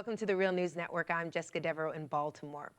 Welcome to the Real News Network. I'm Jessica Devereaux in Baltimore.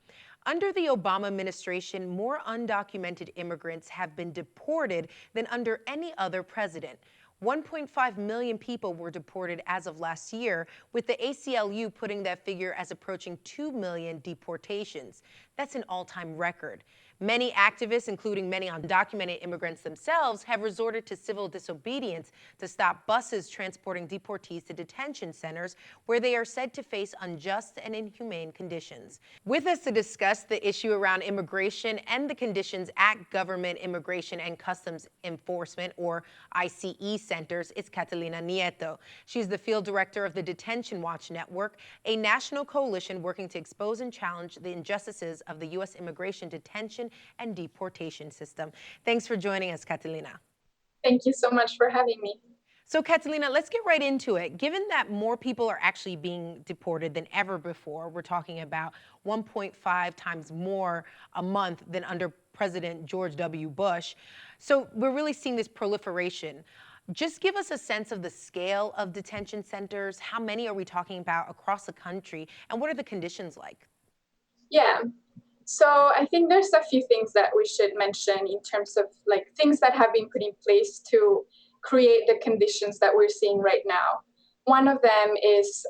Under the Obama administration, more undocumented immigrants have been deported than under any other president. 1.5 million people were deported as of last year, with the ACLU putting that figure as approaching 2 million deportations. That's an all-time record. Many activists, including many undocumented immigrants themselves, have resorted to civil disobedience to stop buses transporting deportees to detention centers where they are said to face unjust and inhumane conditions. With us to discuss the issue around immigration and the conditions at Government Immigration and Customs Enforcement, or ICE, centers is Catalina Nieto. She's the field director of the Detention Watch Network, a national coalition working to expose and challenge the injustices of the U.S. immigration detention and deportation system. Thanks for joining us, Catalina. Thank you so much for having me. So, Catalina, let's get right into it. Given that more people are actually being deported than ever before, we're talking about 1.5 times more a month than under President George W. Bush. So we're really seeing this proliferation. Just give us a sense of the scale of detention centers. How many are we talking about across the country, and what are the conditions like? Yeah, so I think there's a few things that we should mention in terms of things that have been put in place to create the conditions that we're seeing right now. One of them is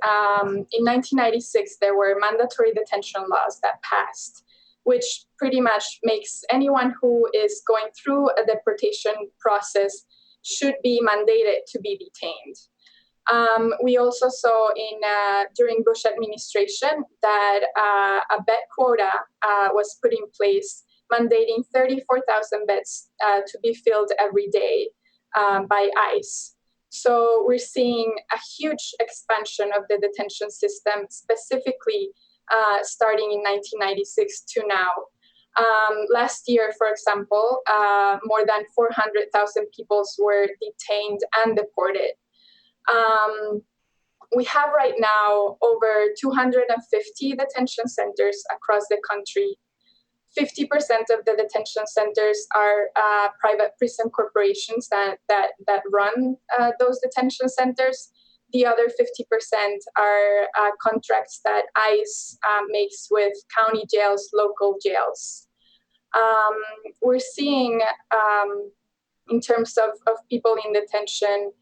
in 1996, there were mandatory detention laws that passed, which pretty much makes anyone who is going through a deportation process should be mandated to be detained. We also saw during Bush administration that a bed quota was put in place, mandating 34,000 beds to be filled every day by ICE. So we're seeing a huge expansion of the detention system, specifically starting in 1996 to now. Last year, for example, more than 400,000 people were detained and deported. We have right now over 250 detention centers across the country. 50% of the detention centers are private prison corporations that run those detention centers. The other 50% are contracts that ICE makes with county jails, local jails. We're seeing, in terms of people in detention,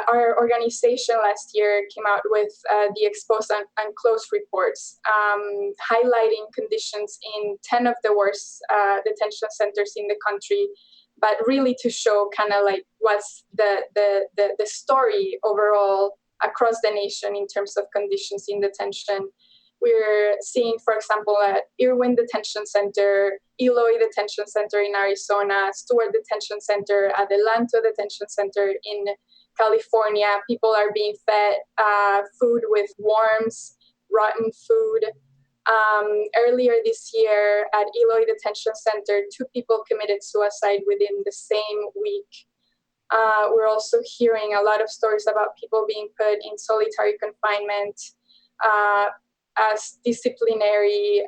our organization last year came out with the Expose and Close reports, highlighting conditions in 10 of the worst detention centers in the country, but really to show kind of like what's the story overall across the nation in terms of conditions in detention. We're seeing, for example, at Irwin Detention Center, Eloy Detention Center in Arizona, Stewart Detention Center, Adelanto Detention Center in California, people are being fed food with worms, rotten food. Earlier this year at Eloy Detention Center, 2 people committed suicide within the same week. We're also hearing a lot of stories about people being put in solitary confinement as disciplinary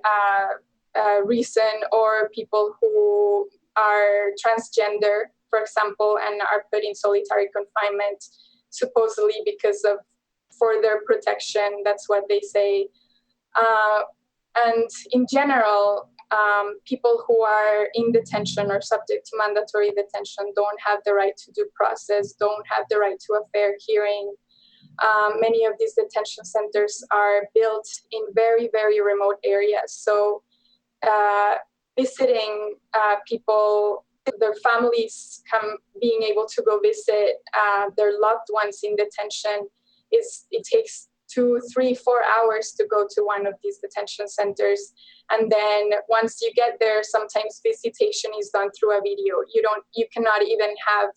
reason, or people who are transgender, for example, and are put in solitary confinement supposedly for their protection. That's what they say. And in general, people who are in detention or subject to mandatory detention don't have the right to due process, don't have the right to a fair hearing. Many of these detention centers are built in very, very remote areas. So visiting people, their families being able to go visit their loved ones in detention, it takes 2, 3, 4 hours to go to one of these detention centers. And then once you get there, sometimes visitation is done through a video. You cannot even have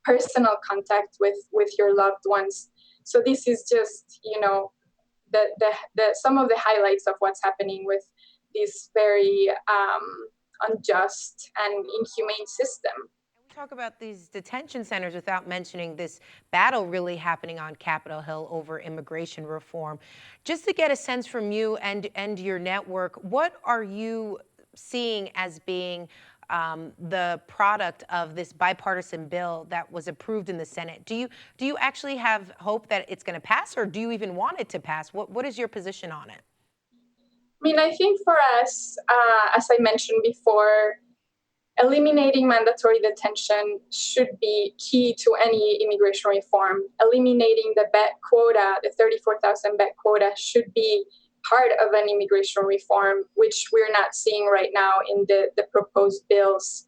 personal contact with your loved ones. So this is just, some of the highlights of what's happening with this very unjust and inhumane system. We talk about these detention centers without mentioning this battle really happening on Capitol Hill over immigration reform. Just to get a sense from you and your network, what are you seeing as being the product of this bipartisan bill that was approved in the Senate. Do you actually have hope that it's going to pass, or do you even want it to pass? What is your position on it? I mean, I think for us, as I mentioned before, eliminating mandatory detention should be key to any immigration reform. Eliminating the bed quota, the 34,000 bed quota, should be part of an immigration reform, which we're not seeing right now in the proposed bills.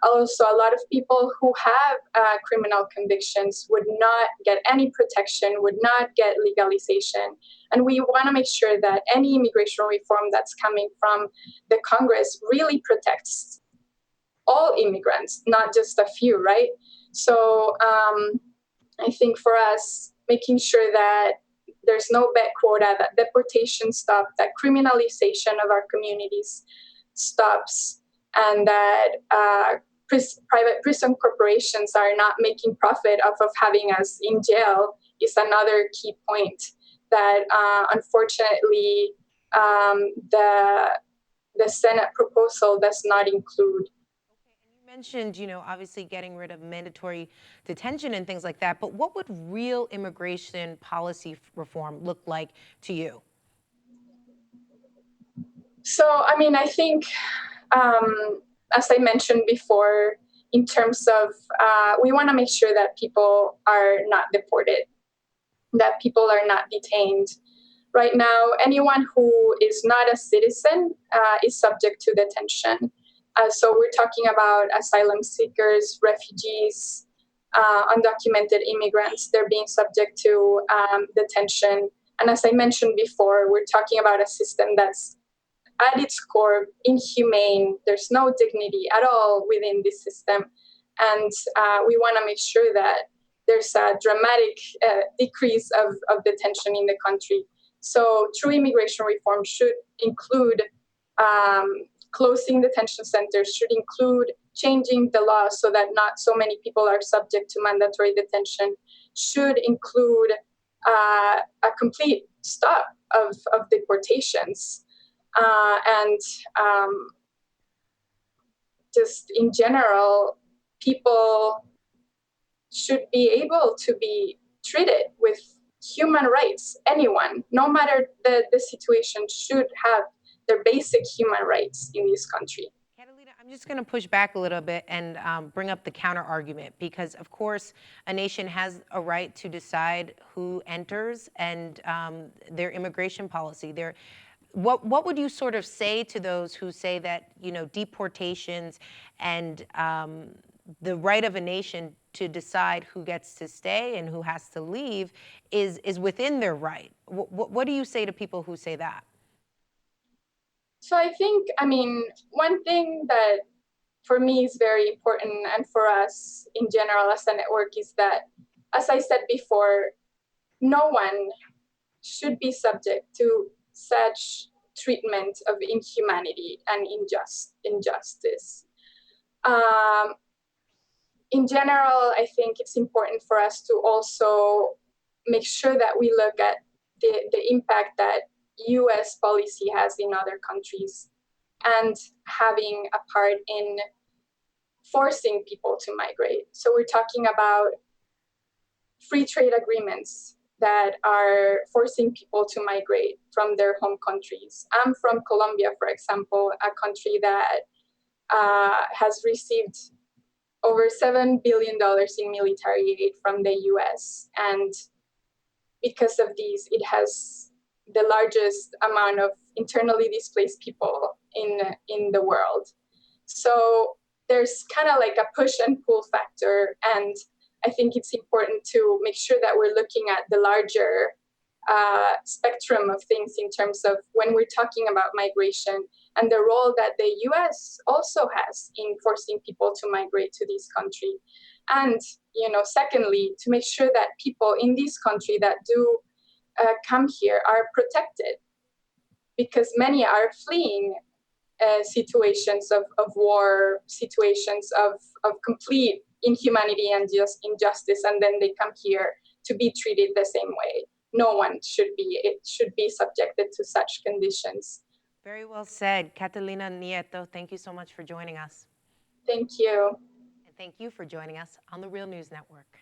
Also, a lot of people who have criminal convictions would not get any protection, would not get legalization. And we want to make sure that any immigration reform that's coming from the Congress really protects all immigrants, not just a few, right? So I think for us, making sure that there's no bed quota, that deportation stops, that criminalization of our communities stops, and that private prison corporations are not making profit off of having us in jail is another key point that unfortunately the Senate proposal does not include. Mentioned, obviously getting rid of mandatory detention and things like that, but what would real immigration policy reform look like to you? So, I mean, I think, as I mentioned before, in terms of we want to make sure that people are not deported, that people are not detained. Right now, anyone who is not a citizen is subject to detention. So we're talking about asylum seekers, refugees, undocumented immigrants. They're being subject to detention. And as I mentioned before, we're talking about a system that's at its core inhumane. There's no dignity at all within this system. And we want to make sure that there's a dramatic decrease of detention in the country. So true immigration reform should include closing detention centers, should include changing the law so that not so many people are subject to mandatory detention, should include a complete stop of deportations. And just in general, people should be able to be treated with human rights. Anyone, no matter the situation, should have their basic human rights in this country. Catalina, I'm just going to push back a little bit and bring up the counter argument, because, of course, a nation has a right to decide who enters and their immigration policy. What would you sort of say to those who say that, deportations and the right of a nation to decide who gets to stay and who has to leave is within their right? What do you say to people who say that? So I think, I mean, one thing that for me is very important, and for us in general as a network, is that, as I said before, no one should be subject to such treatment of inhumanity and injustice. In general, I think it's important for us to also make sure that we look at the impact that US policy has in other countries and having a part in forcing people to migrate. So we're talking about free trade agreements that are forcing people to migrate from their home countries. I'm from Colombia, for example, a country that has received over $7 billion in military aid from the US. And because of these, it has the largest amount of internally displaced people in the world. So there's kind of like a push and pull factor. And I think it's important to make sure that we're looking at the larger spectrum of things in terms of when we're talking about migration and the role that the US also has in forcing people to migrate to this country. And, secondly, to make sure that people in this country that do come here are protected, because many are fleeing situations of war, situations of complete inhumanity and just injustice, and then they come here to be treated the same way. No one should be subjected to such conditions. Very well said. Catalina Nieto, thank you so much for joining us. Thank you. And thank you for joining us on the Real News Network.